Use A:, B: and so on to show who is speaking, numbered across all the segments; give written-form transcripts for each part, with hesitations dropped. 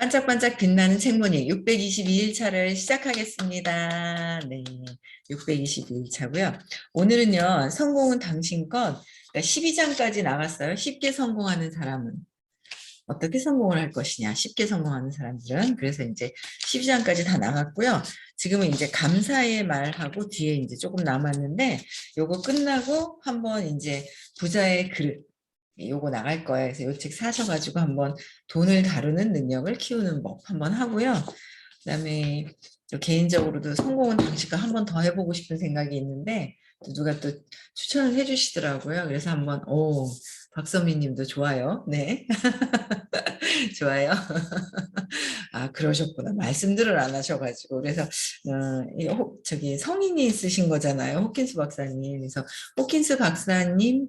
A: 반짝반짝 빛나는 책무늬 622일 차를 시작하겠습니다. 네, 622일 차고요. 오늘은요, 성공은 당신 것, 그러니까 12장까지 나갔어요. 쉽게 성공하는 사람은 어떻게 성공을 할 것이냐, 쉽게 성공하는 사람들은. 그래서 이제 12장까지 다 나갔고요. 지금은 이제 감사의 말하고 뒤에 이제 조금 남았는데, 요거 끝나고 한번 이제 부자의 그릇, 요거 나갈 거예요. 그래서 요 책 사셔가지고 한번 돈을 다루는 능력을 키우는 법 한번 하고요. 그다음에 또 개인적으로도 성공은 당신과 한번 더 해보고 싶은 생각이 있는데 누가 또 추천을 해주시더라고요. 그래서 한번 박선미 님도 좋아요. 네. 좋아요. 아, 그러셨구나. 말씀들을 안 하셔가지고. 그래서, 저기 성인이 쓰신 거잖아요. 호킨스 박사님. 그래서 호킨스 박사님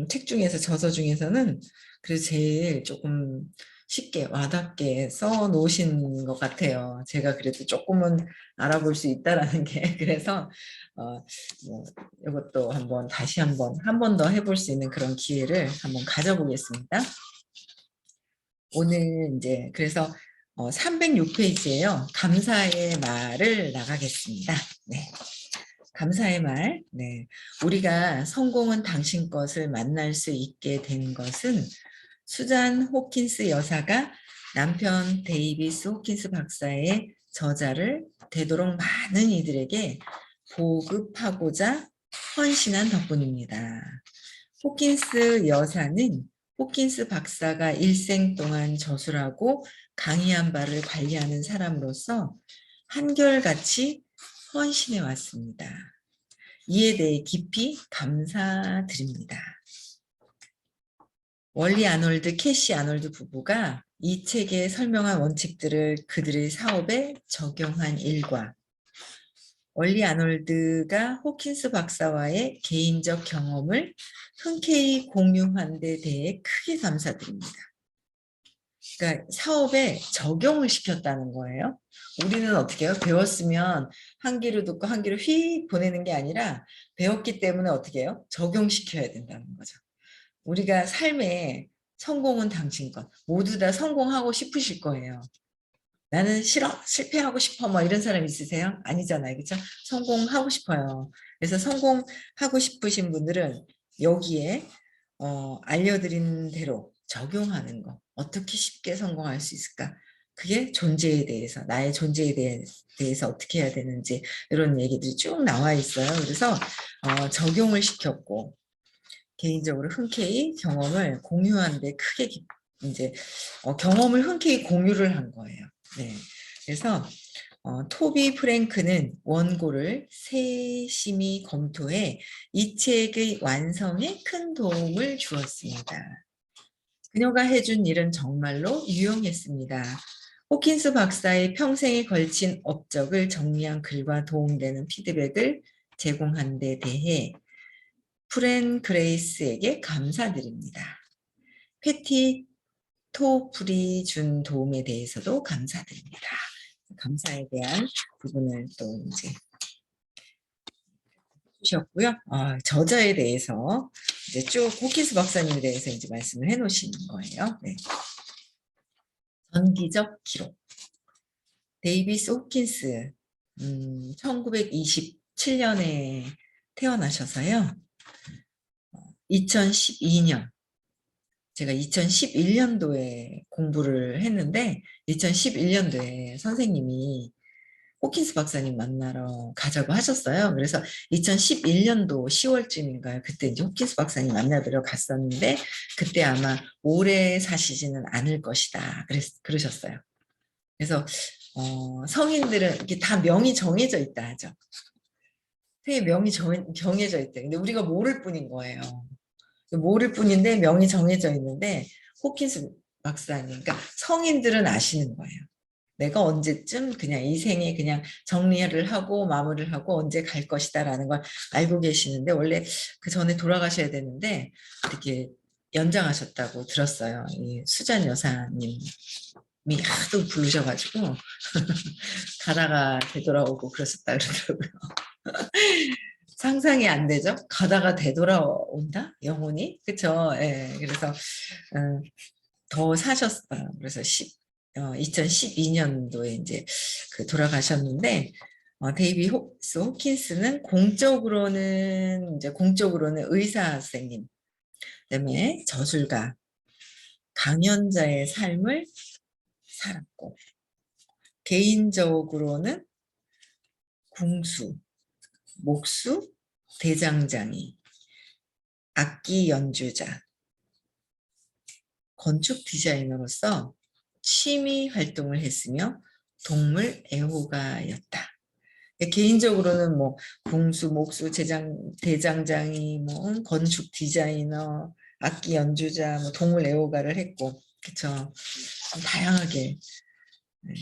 A: 책 중에서 저서 중에서는 그래서 제일 조금 쉽게 와닿게 써 놓으신 것 같아요. 제가 그래도 조금은 알아볼 수 있다라는 게 그래서 뭐 이것도 한번 다시 한 번 더 해볼 수 있는 그런 기회를 한번 가져보겠습니다. 오늘 이제 그래서 306페이지예요. 감사의 말을 나가겠습니다. 네. 감사의 말. 네. 우리가 성공은 당신 것을 만날 수 있게 된 것은 수잔 호킨스 여사가 남편 데이비스 호킨스 박사의 저자를 되도록 많은 이들에게 보급하고자 헌신한 덕분입니다. 호킨스 여사는 호킨스 박사가 일생 동안 저술하고 강의한 바를 관리하는 사람으로서 한결같이 헌신해 왔습니다. 이에 대해 깊이 감사드립니다. 월리 아놀드, 캐시 아놀드 부부가 이 책에 설명한 원칙들을 그들의 사업에 적용한 일과 월리 아놀드가 호킨스 박사와의 개인적 경험을 흔쾌히 공유한 데 대해 크게 감사드립니다. 그러니까 사업에 적용을 시켰다는 거예요. 우리는 어떻게 해요? 배웠으면 한 귀로 듣고 한 귀로 휙 보내는 게 아니라 배웠기 때문에 어떻게 해요? 적용시켜야 된다는 거죠. 우리가 삶에 성공은 당신 것. 모두 다 성공하고 싶으실 거예요. 나는 싫어, 실패하고 싶어, 뭐 이런 사람 있으세요? 아니잖아요, 그렇죠? 성공하고 싶어요. 그래서 성공하고 싶으신 분들은 여기에 알려드린 대로 적용하는 거. 어떻게 쉽게 성공할 수 있을까? 그게 존재에 대해서, 나의 존재에 대해서 어떻게 해야 되는지 이런 얘기들이 쭉 나와 있어요. 그래서 적용을 시켰고 개인적으로 흔쾌히 경험을 공유하는데 크게 이제 경험을 흔쾌히 공유를 한 거예요. 네. 그래서 토비 프랭크는 원고를 세심히 검토해 이 책의 완성에 큰 도움을 주었습니다. 그녀가 해준 일은 정말로 유용했습니다. 호킨스 박사의 평생에 걸친 업적을 정리한 글과 도움되는 피드백을 제공한 데 대해 프렌 그레이스에게 감사드립니다. 패티 토플이 준 도움에 대해서도 감사드립니다. 감사에 대한 부분을 또 이제 주셨고요. 저자에 대해서 이제 쭉 호킨스 박사님에 대해서 이제 말씀을 해놓으시는 거예요. 네. 전기적 기록. 데이비스 호킨스 1927년에 태어나셔서요. 2012년 제가 2011년도에 공부를 했는데 2011년도에 선생님이 호킨스 박사님 만나러 가자고 하셨어요. 그래서 2011년도 10월쯤인가요? 그때 이제 호킨스 박사님 만나러 갔었는데 그때 아마 오래 사시지는 않을 것이다. 그러셨어요. 그래서 성인들은 이렇게 다 명이 정해져 있다 하죠. 새 명이 정해져 있대. 근데 우리가 모를 뿐인 거예요. 모를 뿐인데 명이 정해져 있는데 호킨스 박사님, 그러니까 성인들은 아시는 거예요. 내가 언제쯤 그냥 이 생에 그냥 정리를 하고 마무리를 하고 언제 갈 것이다라는 걸 알고 계시는데 원래 그 전에 돌아가셔야 되는데 이렇게 연장하셨다고 들었어요. 이 수잔 여사님이 하도 부르셔가지고 가다가 되돌아오고 그러셨다 그러더라고요. 상상이 안 되죠? 가다가 되돌아온다? 영혼이? 그쵸? 예. 그래서, 더 사셨어요. 그래서 2012년도에 이제 그 돌아가셨는데, 데이비 호킨스는 공적으로는 의사 선생님, 그다음에 저술가, 강연자의 삶을 살았고, 개인적으로는 궁수, 목수, 대장장이, 악기 연주자, 건축 디자이너로서 취미 활동을 했으며 동물 애호가였다. 개인적으로는 뭐 궁수, 목수, 대장장이, 뭐 건축 디자이너, 악기 연주자, 뭐 동물 애호가를 했고, 그쵸? 좀 다양하게 네.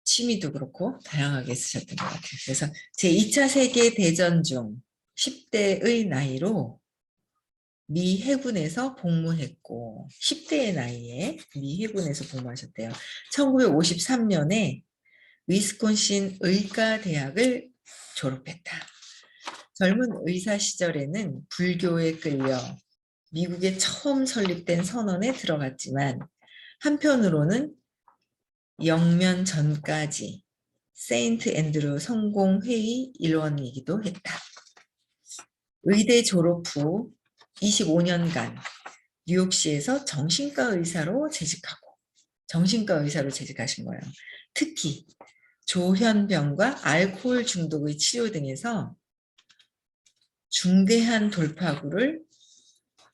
A: 취미도 그렇고 다양하게 쓰셨던 것 같아요. 그래서 제2차 세계대전 중 10대의 나이로 미 해군에서 복무했고 10대의 나이에 미 해군에서 복무하셨대요. 1953년에 위스콘신 의과대학을 졸업했다. 젊은 의사 시절에는 불교에 끌려 미국에 처음 설립된 선원에 들어갔지만 한편으로는 영면 전까지 세인트 앤드루 성공회의 일원이기도 했다. 의대 졸업 후 25년간 뉴욕시에서 정신과 의사로 재직하신 거예요. 특히 조현병과 알코올 중독의 치료 등에서 중대한 돌파구를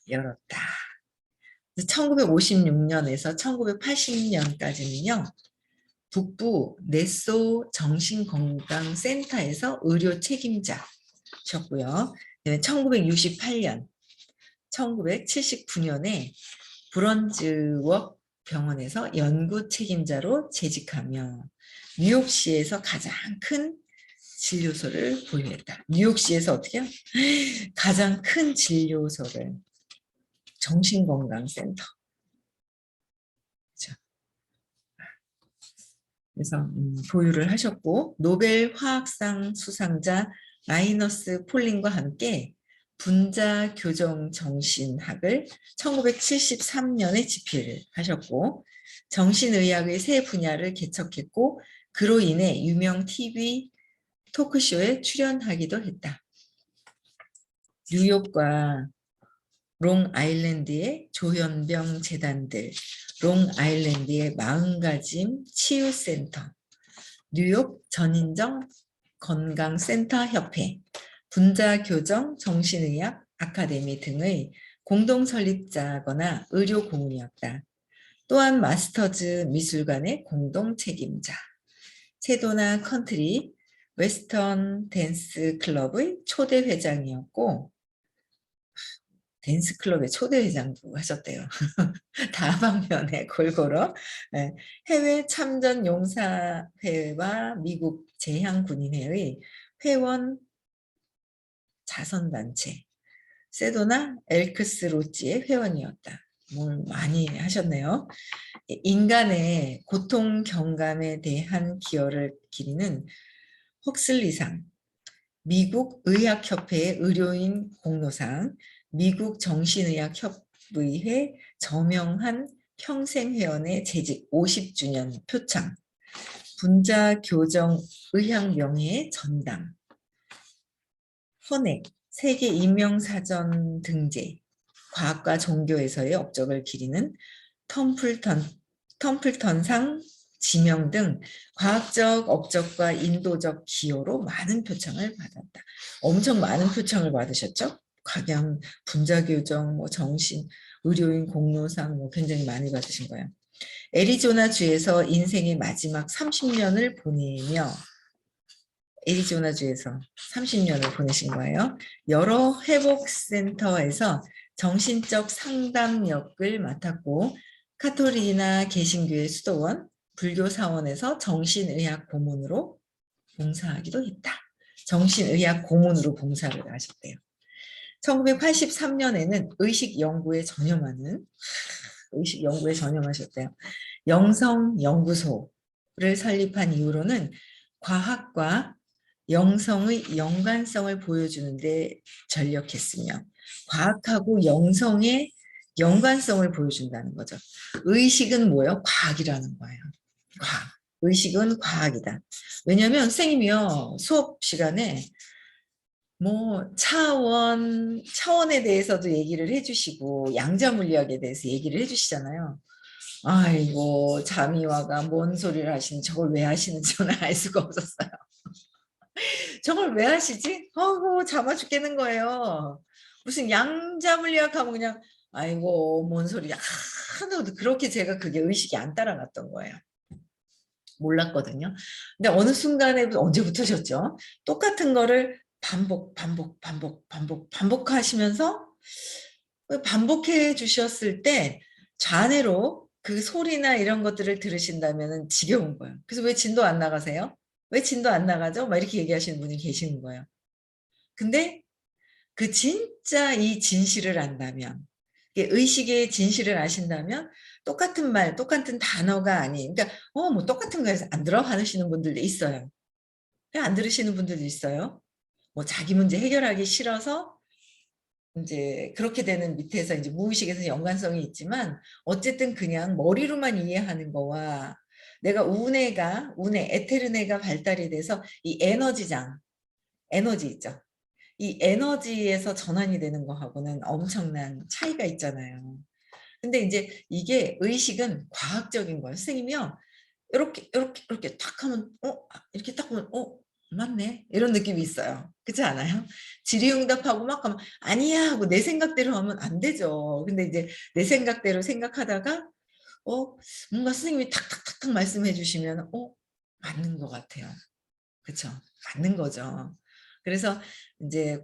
A: 열었다. 1956년에서 1980년까지는요. 북부 네소 정신건강센터에서 의료 책임자셨고요. 1968년, 1979년에 브런즈웍 병원에서 연구 책임자로 재직하며 뉴욕시에서 가장 큰 진료소를 보유했다. 뉴욕시에서 어떻게요? 가장 큰 진료소를 정신건강센터. 그렇죠. 그래서 보유를 하셨고 노벨 화학상 수상자 라이너스 폴린과 함께 분자 교정 정신학을 1973년에 집필하셨고 정신의학의 새 분야를 개척했고 그로 인해 유명 TV 토크쇼에 출연하기도 했다. 뉴욕과 롱아일랜드의 조현병 재단들, 롱아일랜드의 마음가짐 치유센터, 뉴욕 전인정 건강센터 협회, 분자교정 정신의학 아카데미 등의 공동 설립자거나 의료 고문이었다. 또한 마스터즈 미술관의 공동 책임자, 세도나 컨트리 웨스턴 댄스 클럽의 초대 회장이었고 댄스 클럽의 초대 회장도 하셨대요. 다방면에 골고루 해외 참전 용사회와 미국 제향군인회의 회원 자선단체 세도나 엘크스 로지의 회원이었다. 뭘 많이 하셨네요. 인간의 고통 경감에 대한 기여를 기리는 헉슬리상, 미국 의학협회의 의료인 공로상, 미국 정신의학협의회 저명한 평생회원의 재직 50주년 표창, 분자교정의학명예의 전당, 헌액, 세계 인명사전 등재, 과학과 종교에서의 업적을 기리는 텀플턴상 지명 등 과학적 업적과 인도적 기여로 많은 표창을 받았다. 엄청 많은 표창을 받으셨죠? 각양, 분자교정, 뭐 정신, 의료인 공로상 뭐 굉장히 많이 받으신 거예요. 애리조나주에서 인생의 마지막 30년을 보내며 애리조나주에서 30년을 보내신 거예요. 여러 회복센터에서 정신적 상담 역을 맡았고 카톨릭이나 개신교의 수도원, 불교 사원에서 정신의학 고문으로 봉사하기도 했다. 정신의학 고문으로 봉사를 하셨대요. 1983년에는 의식 연구에 전념하셨대요. 영성연구소를 설립한 이후로는 과학과 영성의 연관성을 보여주는 데 전력했으며 과학하고 영성의 연관성을 보여준다는 거죠. 의식은 뭐예요? 과학이라는 거예요. 과학. 의식은 과학이다. 왜냐하면 선생님이요 수업 시간에 뭐 차원에 대해서도 얘기를 해주시고 양자 물리학에 대해서 얘기를 해주시잖아요. 아이고 자미화가 뭔 소리를 하시는 저걸 왜 하시는지 저는 알 수가 없었어요. 저걸 왜 하시지? 아이고 잠아 죽겠는 거예요. 무슨 양자 물리학 하면 그냥 아이고 뭔 소리야. 하나도 그렇게 제가 그게 의식이 안 따라갔던 거예요. 몰랐거든요. 근데 어느 순간에 언제부터셨죠? 똑같은 거를 반복하시면서 반복해 주셨을 때 좌뇌로 그 소리나 이런 것들을 들으신다면 지겨운 거예요. 그래서 왜 진도 안 나가세요? 왜 진도 안 나가죠? 막 이렇게 얘기하시는 분이 계시는 거예요. 근데 그 진짜 이 진실을 안다면, 의식의 진실을 아신다면 똑같은 말, 똑같은 단어가 아닌, 그러니까 뭐 똑같은 거에서 안 들어 하시는 분들도 있어요. 안 들으시는 분들도 있어요. 뭐 자기 문제 해결하기 싫어서 이제 그렇게 되는 밑에서 이제 무의식에서 연관성이 있지만 어쨌든 그냥 머리로만 이해하는 거와 내가 운에 에테르네가 발달이 돼서 이 에너지 있죠. 이 에너지에서 전환이 되는 거하고는 엄청난 차이가 있잖아요. 근데 이제 이게 의식은 과학적인 거예요. 선생님이요. 이렇게 탁 하면 이렇게 딱 보면 맞네. 이런 느낌이 있어요. 그렇지 않아요? 질의응답하고 막 하면 아니야 하고 내 생각대로 하면 안 되죠. 근데 이제 내 생각대로 생각하다가 뭔가 선생님이 탁탁탁탁 말씀해 주시면 맞는 것 같아요. 그렇죠? 맞는 거죠. 그래서 이제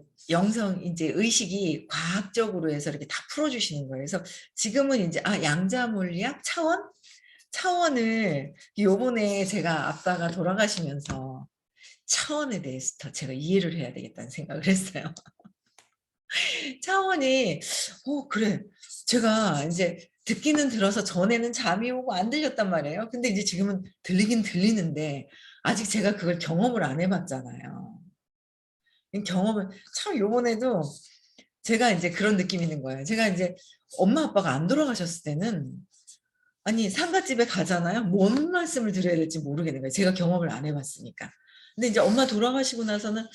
A: 이제 의식이 과학적으로 해서 이렇게 다 풀어주시는 거예요. 그래서 지금은 이제 양자물리학 차원을 요번에 제가 아빠가 돌아가시면서 차원에 대해서 더 제가 이해를 해야 되겠다는 생각을 했어요. 차원이 그래. 제가 이제 듣기는 들어서 전에는 잠이 오고 안 들렸단 말이에요. 근데 이제 지금은 들리긴 들리는데 아직 제가 그걸 경험을 안 해봤잖아요. 경험을 참 요번에도 제가 이제 그런 느낌이 있는 거예요. 제가 이제 엄마 아빠가 안 돌아가셨을 때는 아니 상갓집에 가잖아요. 뭔 말씀을 드려야 될지 모르겠는 거예요. 제가 경험을 안 해봤으니까. 근데 이제 엄마 돌아가시고 나서는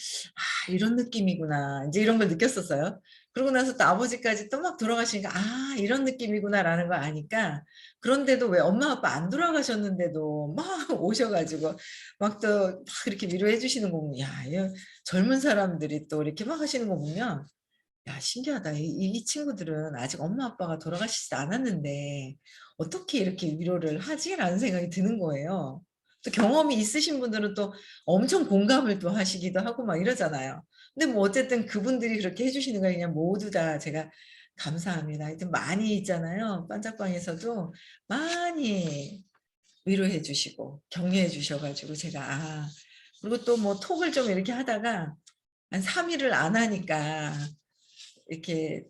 A: 이런 느낌이구나. 이제 이런 걸 느꼈었어요. 그러고 나서 또 아버지까지 또 막 돌아가시니까 이런 느낌이구나라는 걸 아니까 그런데도 왜 엄마 아빠 안 돌아가셨는데도 막 오셔가지고 막 또 막 이렇게 위로해 주시는 거 보면 젊은 사람들이 또 이렇게 막 하시는 거 보면 신기하다. 이 친구들은 아직 엄마 아빠가 돌아가시지 않았는데 어떻게 이렇게 위로를 하지라는 생각이 드는 거예요. 또 경험이 있으신 분들은 또 엄청 공감을 또 하시기도 하고 막 이러잖아요. 근데 뭐 어쨌든 그분들이 그렇게 해주시는 거 그냥 모두 다 제가 감사합니다. 하여튼 많이 있잖아요. 반짝방에서도 많이 위로해 주시고 격려해 주셔가지고 제가 그리고 또 뭐 톡을 좀 이렇게 하다가 한 3일을 안 하니까 이렇게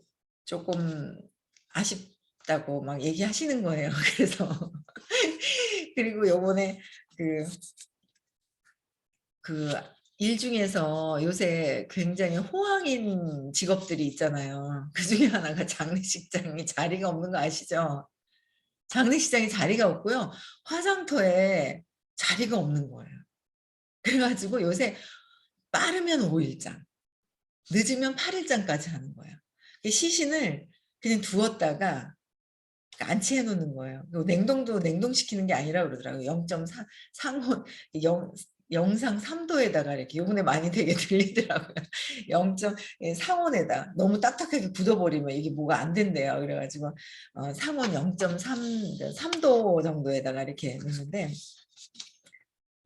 A: 조금 아쉽다고 막 얘기하시는 거예요. 그래서 그리고 요번에 그 일 중에서 요새 굉장히 호황인 직업들이 있잖아요. 그 중에 하나가 장례식장이 자리가 없는 거 아시죠? 장례식장에 자리가 없고요. 화장터에 자리가 없는 거예요. 그래가지고 요새 빠르면 5일장, 늦으면 8일장까지 하는 거예요. 시신을 그냥 두었다가 안치해 놓는 거예요. 냉동도 냉동시키는 게 아니라 그러더라고요. 0.4 상온 영상 3도에다가 이렇게 요번에 많이 되게 들리더라고요. 0. 상온에다 너무 딱딱하게 굳어버리면 이게 뭐가 안 된대요. 그래가지고 상온 0.3도 정도에다가 이렇게 놓는데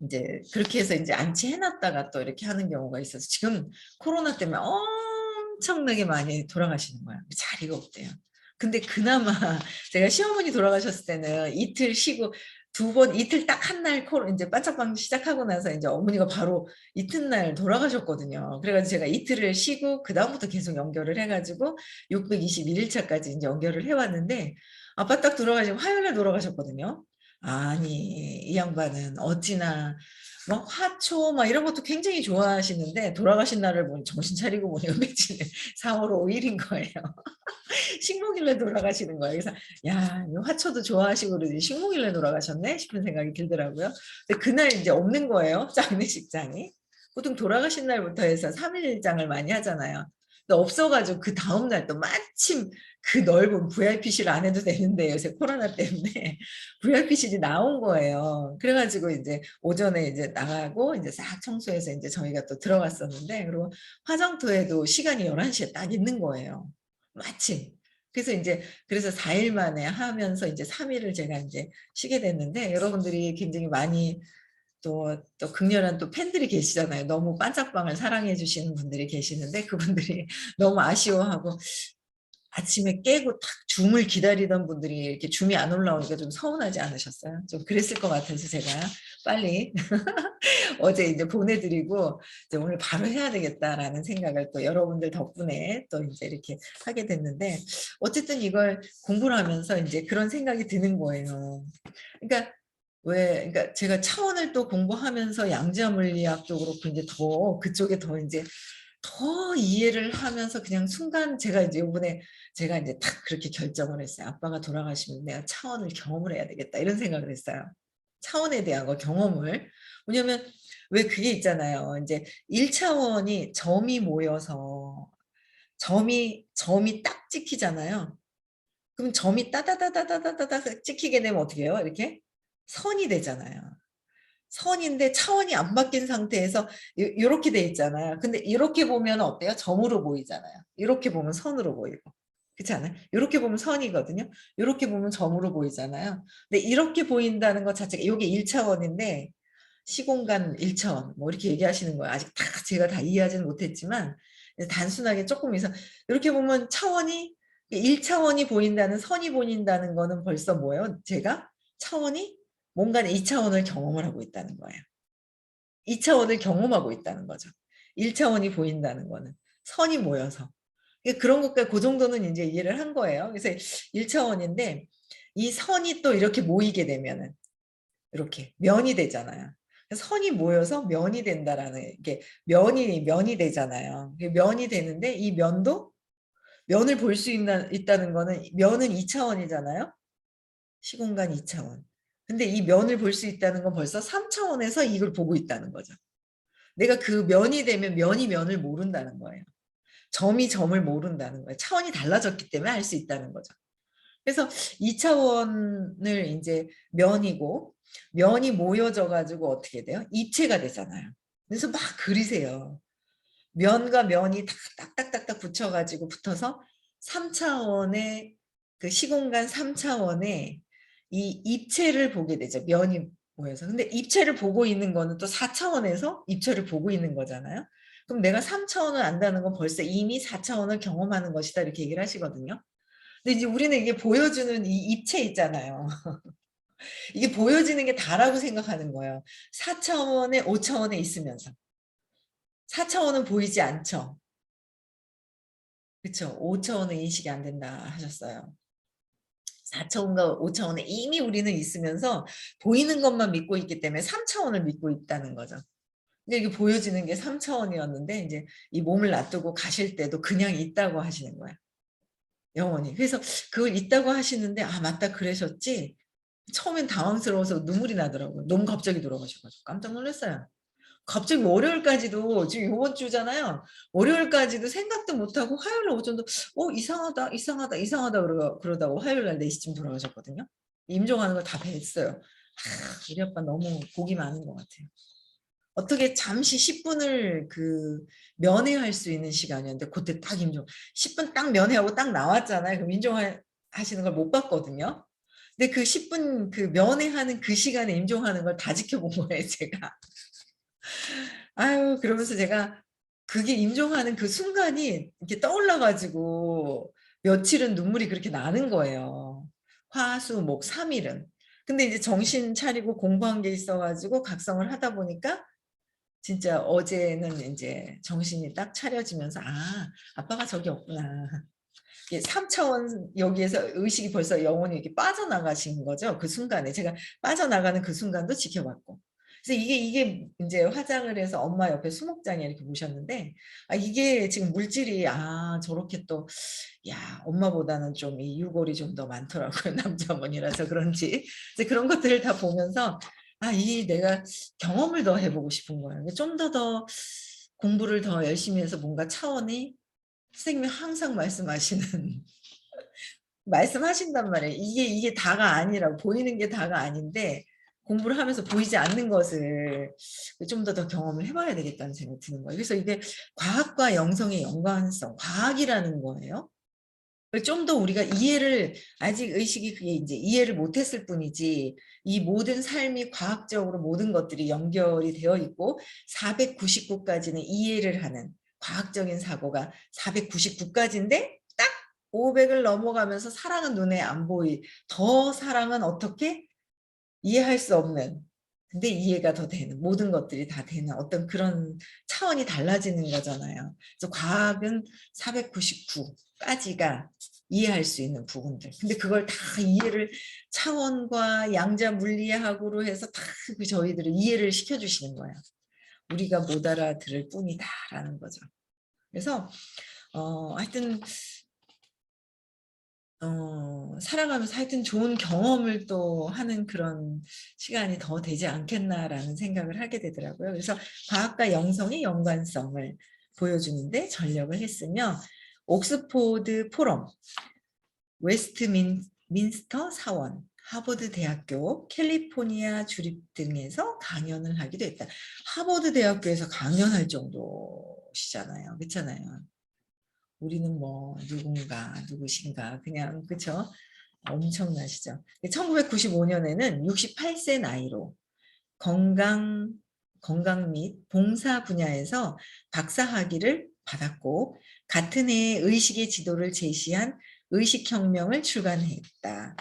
A: 이제 그렇게 해서 이제 안치해놨다가 또 이렇게 하는 경우가 있어서 지금 코로나 때문에 엄청나게 많이 돌아가시는 거야. 자리가 없대요. 근데 그나마 제가 시어머니 돌아가셨을 때는 이틀 쉬고 이틀 딱 한 날 이제 반짝방 시작하고 나서 이제 어머니가 바로 이튿날 돌아가셨거든요. 그래가지고 제가 이틀을 쉬고 그다음부터 계속 연결을 해가지고 621일차까지 이제 연결을 해왔는데 아빠 딱 돌아가시고 화요일날 돌아가셨거든요. 아니 이 양반은 어찌나 뭐 화초 막 이런 것도 굉장히 좋아하시는데 돌아가신 날을 보니 정신 차리고 보니까 며칠 4월 5일인 거예요. 식목일날 돌아가시는 거예요. 그래서 야, 화초도 좋아하시고 그러지 식목일날 돌아가셨네 싶은 생각이 들더라고요. 근데 그날 이제 없는 거예요. 장례식장이. 보통 돌아가신 날부터 해서 3일장을 많이 하잖아요. 근데 없어가지고 그 다음날 또 마침 그 넓은 VIP실 안 해도 되는데 요새 코로나 때문에 VIP실이 나온 거예요. 그래가지고 이제 오전에 이제 나가고 이제 싹 청소해서 이제 저희가 또 들어갔었는데 그리고 화장터에도 시간이 11시에 딱 있는 거예요. 마침. 그래서 이제 그래서 4일 만에 하면서 이제 3일을 제가 이제 쉬게 됐는데 여러분들이 굉장히 많이 또 극렬한 또 팬들이 계시잖아요. 너무 반짝방을 사랑해 주시는 분들이 계시는데 그분들이 너무 아쉬워하고 아침에 깨고 딱 줌을 기다리던 분들이 이렇게 줌이 안 올라오니까 좀 서운하지 않으셨어요? 좀 그랬을 것 같아서 제가 빨리 어제 이제 보내드리고 이제 오늘 바로 해야 되겠다라는 생각을 또 여러분들 덕분에 또 이제 이렇게 하게 됐는데 어쨌든 이걸 공부를 하면서 이제 그런 생각이 드는 거예요. 그러니까 그러니까 제가 차원을 또 공부하면서 양자 물리학도 그렇고 이제 더 그쪽에 더 이제 더 이해를 하면서 그냥 순간 제가 이제 요번에 제가 이제 딱 그렇게 결정을 했어요. 아빠가 돌아가시면 내가 차원을 경험을 해야 되겠다 이런 생각을 했어요. 차원에 대한 거 경험을. 왜냐면 왜 그게 있잖아요. 이제 1차원이 점이 모여서 점이 딱 찍히잖아요. 그럼 점이 따다다다다다다다 찍히게 되면 어떻게 해요? 이렇게 선이 되잖아요. 선인데 차원이 안 바뀐 상태에서 이렇게 돼 있잖아요. 근데 이렇게 보면 어때요? 점으로 보이잖아요. 이렇게 보면 선으로 보이고. 그렇지 않아요? 이렇게 보면 선이거든요. 이렇게 보면 점으로 보이잖아요. 근데 이렇게 보인다는 것 자체가 이게 1차원인데 시공간 1차원 뭐 이렇게 얘기하시는 거예요. 아직 다 제가 다 이해하지는 못했지만 단순하게 조금 이상 이렇게 보면 차원이 1차원이 보인다는 선이 보인다는 거는 벌써 뭐예요? 제가 차원이 뭔가 2차원을 경험을 하고 있다는 거예요. 2차원을 경험하고 있다는 거죠. 1차원이 보인다는 거는 선이 모여서 그런 것과 그 정도는 이제 이해를 한 거예요. 그래서 1차원인데 이 선이 또 이렇게 모이게 되면은 이렇게 면이 되잖아요. 선이 모여서 면이 된다라는 게 면이 되잖아요. 면이 되는데 이 면도 면을 볼 수 있다는 거는 면은 2차원이잖아요. 시공간 2차원. 근데 이 면을 볼 수 있다는 건 벌써 3차원에서 이걸 보고 있다는 거죠. 내가 그 면이 되면 면이 면을 모른다는 거예요. 점이 점을 모른다는 거예요. 차원이 달라졌기 때문에 알 수 있다는 거죠. 그래서 2차원을 이제 면이고 면이 모여져 가지고 어떻게 돼요? 입체가 되잖아요. 그래서 막 그리세요. 면과 면이 딱딱딱딱 붙여 가지고 붙어서 3차원의 그 시공간 3차원에 이 입체를 보게 되죠. 면이 모여서. 근데 입체를 보고 있는 거는 또 4차원에서 입체를 보고 있는 거잖아요. 그럼 내가 3차원을 안다는 건 벌써 이미 4차원을 경험하는 것이다 이렇게 얘기를 하시거든요. 근데 이제 우리는 이게 보여주는 이 입체 있잖아요. 이게 보여지는 게 다라고 생각하는 거예요. 4차원에 5차원에 있으면서. 4차원은 보이지 않죠. 그쵸. 5차원은 인식이 안 된다 하셨어요. 4차원과 5차원에 이미 우리는 있으면서 보이는 것만 믿고 있기 때문에 3차원을 믿고 있다는 거죠. 근데 이게 보여지는 게 3차원이었는데 이제 이 몸을 놔두고 가실 때도 그냥 있다고 하시는 거예요. 영원히. 그래서 그걸 있다고 하시는데 아 맞다 그러셨지. 처음엔 당황스러워서 눈물이 나더라고요. 너무 갑자기 돌아가셔가지고 깜짝 놀랐어요. 갑자기 월요일까지도 지금 요번 주잖아요. 월요일까지도 생각도 못하고 화요일날 오전도 이상하다 이상하다 이상하다 그러다가 화요일날 4시쯤 돌아가셨거든요. 임종하는 걸 다 뵀어요. 우리 아빠 너무 복이 많은 것 같아요. 어떻게 잠시 10분을 그 면회할 수 있는 시간이었는데 그때 딱 임종 10분 딱 면회하고 딱 나왔잖아요. 그럼 임종하시는 걸 못 봤거든요. 근데 그 10분 그 면회하는 그 시간에 임종하는 걸 다 지켜본 거예요, 제가. 아유, 그러면서 제가 그게 임종하는 그 순간이 이렇게 떠올라 가지고 며칠은 눈물이 그렇게 나는 거예요. 화, 수, 목 3일은. 근데 이제 정신 차리고 공부한 게 있어 가지고 각성을 하다 보니까 진짜 어제는 이제 정신이 딱 차려지면서 '아 아빠가 저기 없구나.' 3차원 여기에서 의식이 벌써 영혼이 이렇게 빠져나가신 거죠. 그 순간에 제가 빠져나가는 그 순간도 지켜봤고. 그래서 이게 이제 화장을 해서 엄마 옆에 수목장에 이렇게 모셨는데 이게 지금 물질이 저렇게 또 엄마보다는 좀 이 유골이 좀 더 많더라고요. 남자분이라서 그런지 이제 그런 것들을 다 보면서 이 내가 경험을 더 해보고 싶은 거예요. 좀 더 공부를 더 열심히 해서 뭔가 차원이 선생님이 항상 말씀하시는 말씀하신단 말이에요. 이게 다가 아니라고 보이는 게 다가 아닌데 공부를 하면서 보이지 않는 것을 좀 더 경험을 해봐야 되겠다는 생각이 드는 거예요. 그래서 이게 과학과 영성의 연관성, 과학이라는 거예요. 좀 더 우리가 이해를 아직 의식이 그게 이제 이해를 못했을 뿐이지 이 모든 삶이 과학적으로 모든 것들이 연결이 되어 있고 499까지는 이해를 하는 과학적인 사고가 499까지인데 딱 500을 넘어가면서 사랑은 눈에 안 보이 더 사랑은 어떻게 이해할 수 없는 근데 이해가 더 되는 모든 것들이 다 되는 어떤 그런 차원이 달라지는 거잖아요. 그래서 과학은 499까지가 이해할 수 있는 부분들. 근데 그걸 다 이해를 차원과 양자 물리학으로 해서 다 저희들을 이해를 시켜주시는 거예요. 우리가 못 알아들을 뿐이다라는 거죠. 그래서 하여튼 살아가면서 하여튼 좋은 경험을 또 하는 그런 시간이 더 되지 않겠나라는 생각을 하게 되더라고요. 그래서 과학과 영성의 연관성을 보여주는데 전력을 했으며 옥스포드 포럼, 웨스트민스터 사원, 하버드 대학교, 캘리포니아 주립 등에서 강연을 하기도 했다. 하버드 대학교에서 강연할 정도시잖아요. 그렇잖아요. 우리는 뭐 누구신가 그냥 그쵸? 엄청나시죠. 1995년에는 68세 나이로 건강 및 봉사 분야에서 박사학위를 받았고 같은 해에 의식의 지도를 제시한 의식혁명을 출간했다.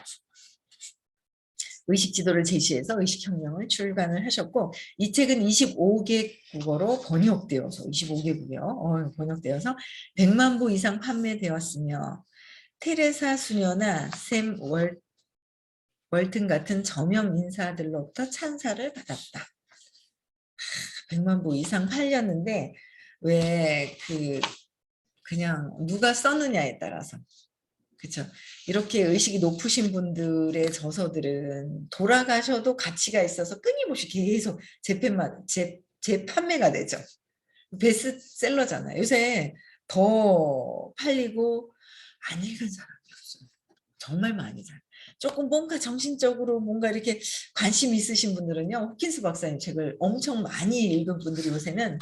A: 의식지도를 제시해서 의식혁명을 출간을 하셨고 이 책은 25개 국어로 번역되어서 25개국이요. 번역되어서 100만 부 이상 판매되었으며 테레사 수녀나 샘 월튼 같은 저명 인사들로부터 찬사를 받았다. 100만 부 이상 팔렸는데 왜 그냥 누가 썼느냐에 따라서 그렇죠. 이렇게 의식이 높으신 분들의 저서들은 돌아가셔도 가치가 있어서 끊임없이 계속 재판매가 되죠. 베스트셀러잖아요. 요새 더 팔리고 안 읽은 사람이 없어요. 정말 많이 잘. 조금 뭔가 정신적으로 뭔가 이렇게 관심 있으신 분들은요. 호킨스 박사님 책을 엄청 많이 읽은 분들이 요새는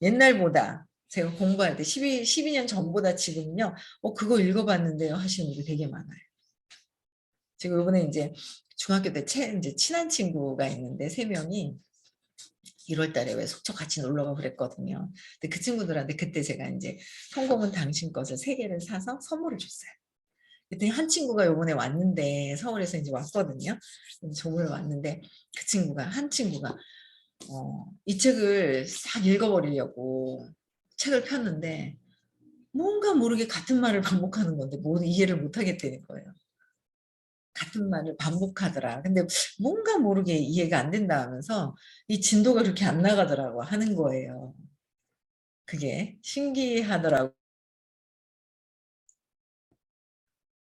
A: 옛날보다 제가 공부할 때 12년 전보다 지금요. 그거 읽어봤는데요 하시는 분이 되게 많아요. 지금 이번에 이제 중학교 때 이제 친한 친구가 있는데 3명이 1월 달에 왜 속초 같이 놀러가 그랬거든요. 근데 그 친구들한테 그때 제가 이제 성공은 당신 것을 3개를 사서 선물을 줬어요. 그랬더니 한 친구가 요번에 왔는데 서울에서 이제 왔거든요. 저번에 왔는데 한 친구가 이 책을 싹 읽어버리려고 책을 폈는데 뭔가 모르게 같은 말을 반복하는 건데 뭐 이해를 못 하겠다는 거예요. 같은 말을 반복하더라. 근데 뭔가 모르게 이해가 안 된다 하면서 이 진도가 그렇게 안 나가더라고 하는 거예요. 그게 신기하더라고.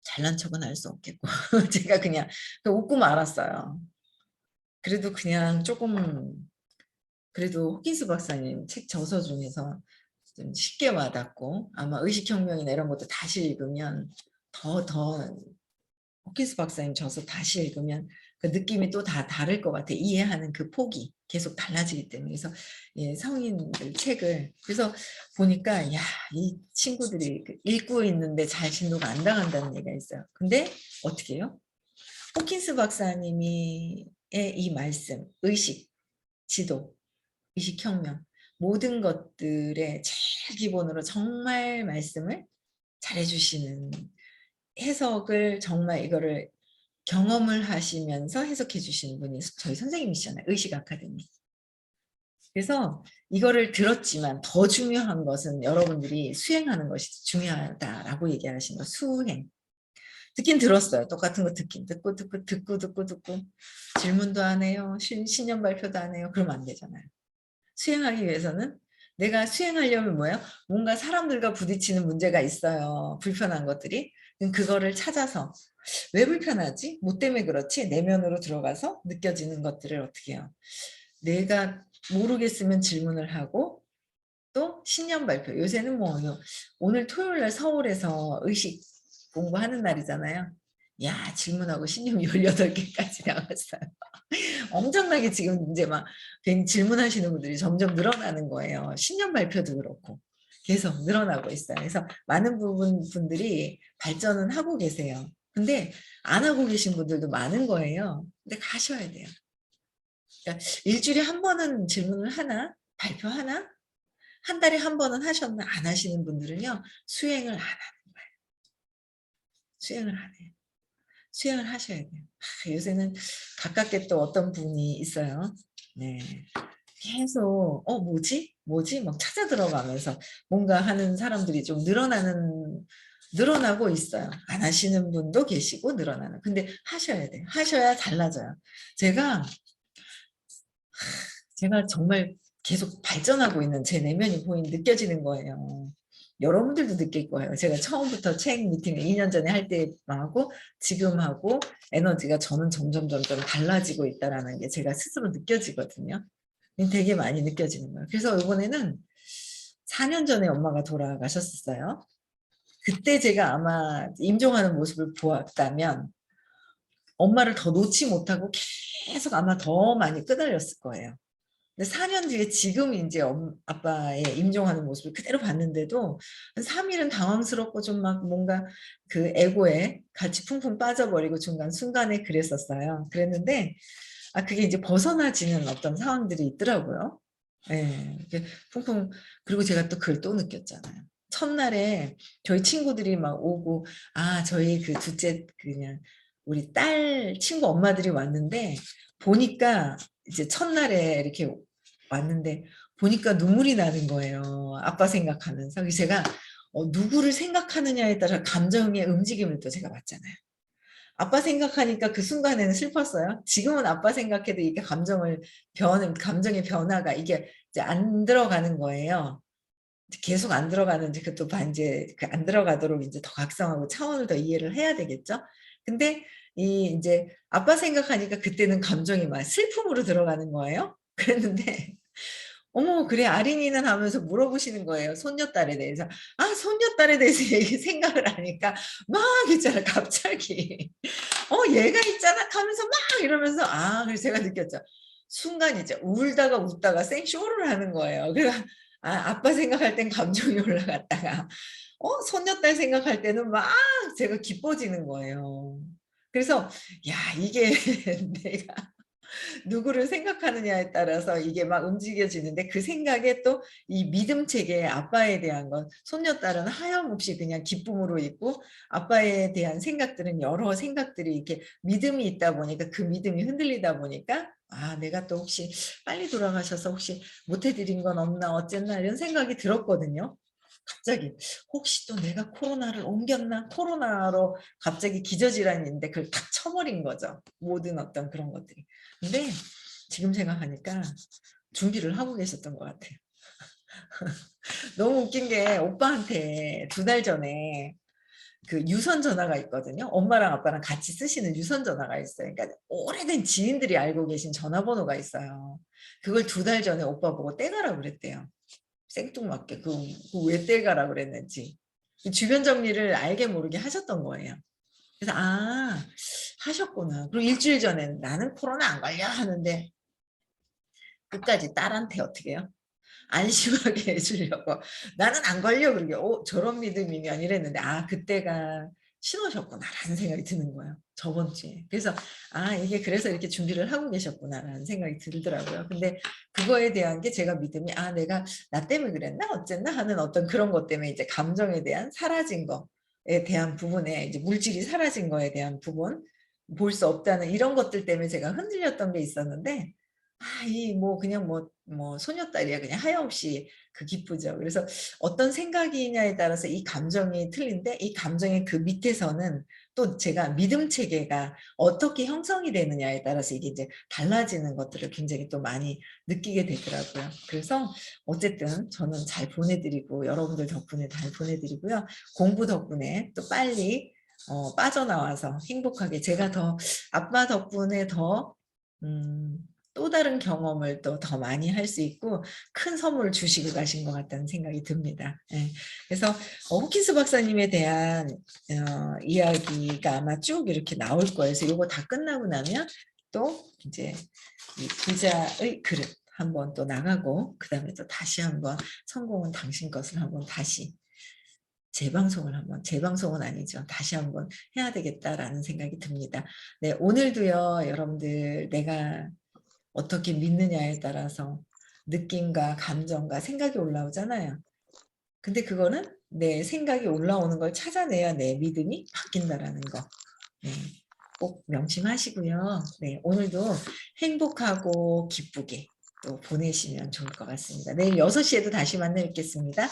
A: 잘난 척은 할 수 없겠고 제가 그냥 웃고 말았어요. 그래도 그냥 조금 그래도 호킨스 박사님 책 저서 중에서 좀 쉽게 와닿고 아마 의식혁명이나 이런 것도 다시 읽으면 더 호킨스 박사님 저서 다시 읽으면 그 느낌이 또 다 다를 것 같아. 이해하는 그 폭이 계속 달라지기 때문에. 그래서 성인들 책을 그래서 보니까 이 친구들이 읽고 있는데 잘 진도가 안 당한다는 얘기가 있어요. 근데 어떻게 해요? 호킨스 박사님이 이 말씀, 의식, 지도, 의식혁명 모든 것들의 제일 기본으로 정말 말씀을 잘해주시는 해석을 정말 이거를 경험을 하시면서 해석해 주시는 분이 저희 선생님이시잖아요. 의식 아카데미. 그래서 이거를 들었지만 더 중요한 것은 여러분들이 수행하는 것이 중요하다라고 얘기하신 거, 수행. 듣긴 들었어요. 똑같은 거 듣고 질문도 안 해요. 신년 발표도 안 해요. 그러면 안 되잖아요. 수행하기 위해서는 내가 수행하려면 뭐예요? 뭔가 사람들과 부딪히는 문제가 있어요. 불편한 것들이. 그럼 그거를 찾아서 왜 불편하지? 뭐 때문에 그렇지? 내면으로 들어가서 느껴지는 것들을 어떻게 해요? 내가 모르겠으면 질문을 하고 또 신년 발표. 요새는 뭐 오늘 토요일 날 서울에서 의식 공부하는 날이잖아요. 야, 질문하고 신념 18개까지 나왔어요. 엄청나게 지금 이제 막 질문하시는 분들이 점점 늘어나는 거예요. 신년 발표도 그렇고 계속 늘어나고 있어요. 그래서 많은 분들이 발전은 하고 계세요. 근데 안 하고 계신 분들도 많은 거예요. 근데 가셔야 돼요. 그러니까 일주일에 한 번은 질문을 하나, 발표하나, 한 달에 한 번은 하셨나, 안 하시는 분들은요, 수행을 안 하는 거예요. 수행을 안 해요. 수행을 하셔야 돼요. 요새는 가깝게 또 어떤 분이 있어요. 네. 계속 뭐지? 막 찾아 들어가면서 뭔가 하는 사람들이 좀 늘어나고 있어요. 안 하시는 분도 계시고 늘어나는. 근데 하셔야 돼요. 하셔야 달라져요. 제가 정말 계속 발전하고 있는 제 내면이 느껴지는 거예요. 여러분들도 느낄 거예요. 제가 처음부터 책 미팅을 2년 전에 할 때하고 지금하고 에너지가 저는 점점 달라지고 있다라는 게 제가 스스로 느껴지거든요. 되게 많이 느껴지는 거예요. 그래서 이번에는 4년 전에 엄마가 돌아가셨었어요. 그때 제가 아마 임종하는 모습을 보았다면 엄마를 더 놓지 못하고 계속 아마 더 많이 끄달렸을 거예요. 근데 4년 뒤에 지금 이제 아빠의 임종하는 모습을 그대로 봤는데도 한 3일은 당황스럽고 좀 막 뭔가 그 에고에 같이 풍풍 빠져버리고 순간에 그랬었어요. 그랬는데 그게 이제 벗어나지는 어떤 상황들이 있더라고요. 예, 이렇게 풍풍. 그리고 제가 또 그걸 또 느꼈잖아요. 첫날에 저희 친구들이 막 오고, 저희 그 둘째 그냥 우리 딸 친구 엄마들이 왔는데 보니까 이제 첫날에 이렇게 왔는데 보니까 눈물이 나는 거예요. 아빠 생각하면서. 그래서 제가 누구를 생각하느냐에 따라 감정의 움직임을 또 제가 봤잖아요. 아빠 생각하니까 그 순간에는 슬펐어요. 지금은 아빠 생각해도 이게 감정의 변화가 이게 이제 안 들어가는 거예요. 계속 안 들어가는지 그것도 이제 안 들어가도록 이제 더 각성하고 차원을 더 이해를 해야 되겠죠. 근데 이제 아빠 생각하니까 그때는 감정이 막 슬픔으로 들어가는 거예요. 그랬는데 어머, 그래, 아린이는 하면서 물어보시는 거예요. 손녀딸에 대해서. 손녀딸에 대해서 생각을 하니까 막 있잖아, 갑자기. 얘가 있잖아 하면서 막 이러면서, 그래서 제가 느꼈죠. 순간 이제 울다가 웃다가 생쇼를 하는 거예요. 그래서, 아빠 생각할 땐 감정이 올라갔다가, 손녀딸 생각할 때는 막 제가 기뻐지는 거예요. 그래서, 야, 이게 내가 누구를 생각하느냐에 따라서 이게 막 움직여지는데 그 생각에 또 이 믿음 체계에 아빠에 대한 건 손녀딸은 하염없이 그냥 기쁨으로 있고 아빠에 대한 생각들은 여러 생각들이 이렇게 믿음이 있다 보니까 그 믿음이 흔들리다 보니까 내가 또 혹시 빨리 돌아가셔서 혹시 못해드린 건 없나 어쨌나 이런 생각이 들었거든요. 갑자기 혹시 또 내가 코로나를 옮겼나? 코로나로 갑자기 기저질환이 있는데 그걸 탁 쳐버린 거죠. 모든 어떤 그런 것들이. 근데 지금 생각하니까 준비를 하고 계셨던 것 같아요. 너무 웃긴 게 오빠한테 2달 전에 그 유선 전화가 있거든요. 엄마랑 아빠랑 같이 쓰시는 유선 전화가 있어요. 그러니까 오래된 지인들이 알고 계신 전화번호가 있어요. 그걸 2달 전에 오빠 보고 떼가라 그랬대요. 생뚱맞게 왜 떼가라 그랬는지. 주변 정리를 알게 모르게 하셨던 거예요. 그래서 하셨구나. 그리고 일주일 전에는 나는 코로나 안 걸려 하는데 끝까지 딸한테 어떻게 해요? 안심하게 해주려고 나는 안 걸려 그러게 저런 믿음이면 이랬는데 그때가 신호셨구나라는 생각이 드는 거예요. 저번 주에. 그래서 이게 그래서 이렇게 준비를 하고 계셨구나라는 생각이 들더라고요. 근데 그거에 대한 게 제가 믿음이 내가 나 때문에 그랬나 어쨌나 하는 어떤 그런 것 때문에 이제 감정에 대한 사라진 거에 대한 부분에 이제 물질이 사라진 거에 대한 부분 볼 수 없다는 이런 것들 때문에 제가 흔들렸던 게 있었는데 이 뭐 그냥 뭐 소녀딸이야. 그냥 하염없이 그 기쁘죠. 그래서 어떤 생각이냐에 따라서 이 감정이 틀린데 이 감정의 그 밑에서는 또 제가 믿음 체계가 어떻게 형성이 되느냐에 따라서 이게 이제 달라지는 것들을 굉장히 또 많이 느끼게 되더라고요. 그래서 어쨌든 저는 잘 보내드리고 여러분들 덕분에 잘 보내드리고요. 공부 덕분에 또 빨리 빠져나와서 행복하게 제가 더 아빠 덕분에 더 또 다른 경험을 또 더 많이 할 수 있고 큰 선물을 주시고 가신 것 같다는 생각이 듭니다. 예. 그래서 호킨스 박사님에 대한 이야기가 아마 쭉 이렇게 나올 거예요. 그래서 요거 다 끝나고 나면 또 이제 이 부자의 그릇 한번 또 나가고 그다음에 또 다시 한번 성공은 당신 것을 한번 다시 재방송은 아니죠. 다시 한번 해야 되겠다라는 생각이 듭니다. 네, 오늘도요, 여러분들 내가 어떻게 믿느냐에 따라서 느낌과 감정과 생각이 올라오잖아요. 근데 그거는 내 생각이 올라오는 걸 찾아내야 내 믿음이 바뀐다라는 거. 네, 꼭 명심하시고요. 네, 오늘도 행복하고 기쁘게 또 보내시면 좋을 것 같습니다. 내일 6시에도 다시 만나 뵙겠습니다.